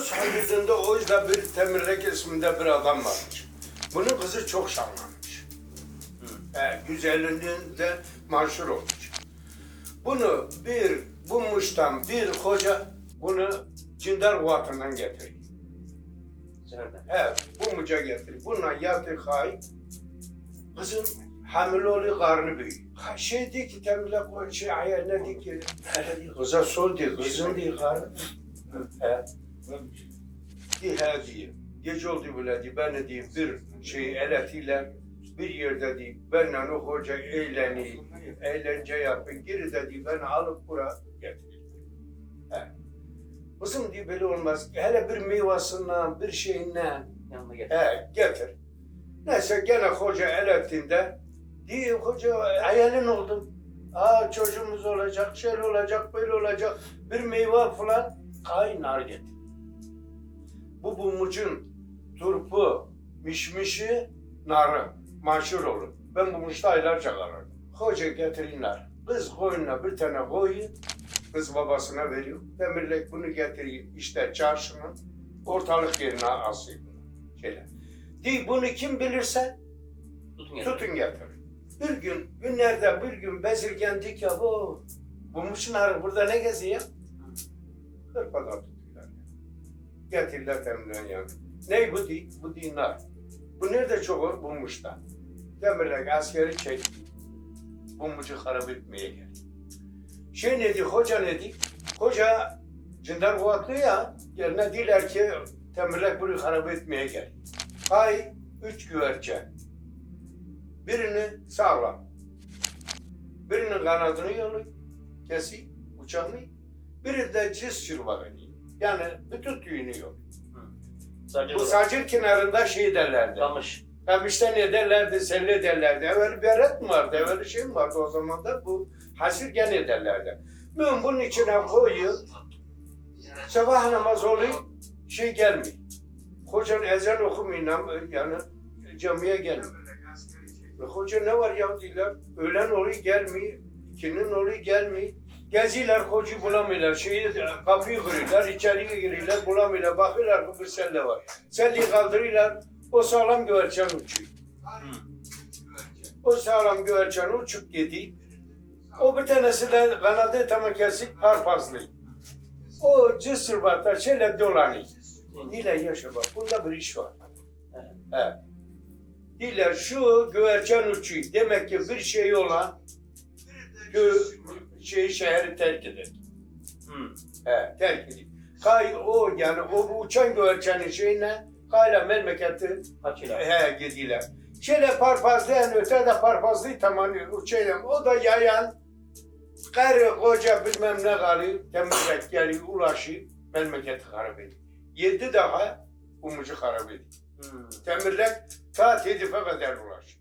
Saygıdığında o yüzden bir Temirrek isminde bir adam varmış. Bunun kızı çok şanlanmış. Güzelliğinde maşhur olmuş. Bunu bu Muş'tan bir hoca bunu Cindar Kuvatı'ndan getiriyor. Evet, bu Muş'a getiriyor. Bununla yatı kay, kızın hamile oluyor, karnı büyüyor. Şey diyor ki Temirrek hayaline diyor ki, kıza sor diyor, kızın diyor karnı. Diyor. Gece oldu bile diyor, beni diyor bir eletiyle bir yerde diyor, benimle o hoca eğlence yapın, geri de diyor, beni alıp buraya getirin. Kızım diyor, böyle olmaz, hele bir meyvasından, bir şeyinden getir. Neyse gene hoca elettiğinde, diyor hoca hayalin oldum. Çocuğumuz olacak, şöyle olacak, böyle olacak, bir meyve falan, nar getir. Bu Muş'un turpu, mişmişi, narı maşhur olur. Ben bu Muş'ta aylarca kalırdım. Hoca getirin nar. Kız koyuna bir tane koyuyor, kız babasına veriyor. Temirrek bunu getiriyor işte çarşının ortalık yerine asıyor. Diyor bunu kim bilirse tutun getir. Günlerden bir gün bezirgendik ya bu Muş'un narı burada ne geziyor? Hırpadan tutuyorlar. Getirdiler Temirrek'in yanına. Ne bu değil? Bu değil nar. Bu nerede çok olur? Bu Muş'ta. Temirrek askeri çekti. Bu Muş'u harap etmeye geldi. Ne diyor? Hoca ne diyor? Hoca Cindar Kuvatlı ya. Yerine diyorlar ki Temirrek bunu harap etmeye geldi. 3 güvercin. Birini sağlam. Birinin kanadını yolu kesiyor, uçağını. Biri de cız çırbağı. Yani bütün tüyünü yok. Bu Sacır kenarında derlerdi. Kamışta ne derlerdi, selle derlerdi. Evvel beret mi vardı, evvel şey mi vardı o zaman da bu hasirgen ederlerdi. Ben bunun içine koyuyor. Sabah namaz oluyor, gelmiyor. Hocanın ezan okumayın yani camiye gelmiyor. Hoca ne var ya diyorlar, öğlen oluyor gelmiyor, ikinin oluyor gelmiyor. Geziyorlar, hocayı bulamıyorlar, kapıyı kırıyorlar, içeriye giriyorlar, bulamıyorlar, bakıyorlar bu bir selle var. Selliyi kaldırıyorlar, o sağlam güvercin uçuyor. O sağlam güvercin uçup gidiyor. O bir tanesi de kanadı tam kesik, parpazlıyor. O cesur batar, dolanıyor. Diler yaşa bak, bunda bir iş var. Diler şu güvercin uçuyor, demek ki bir şey olan şehri terk eder. Terk ediyor. O uçan güvercinin kayla memleketi gidiyorlar. Parpazlayan öte de parpazlıyı tamamlıyor uçayla. O da yayan, karı koca bilmem ne kalıyor, Temirrek geliyor, ulaşıyor, memleketi harap ediyor. 7 daha Muş'u harap ediyor. Temirrek ta Tedif'e kadar ulaşıyor.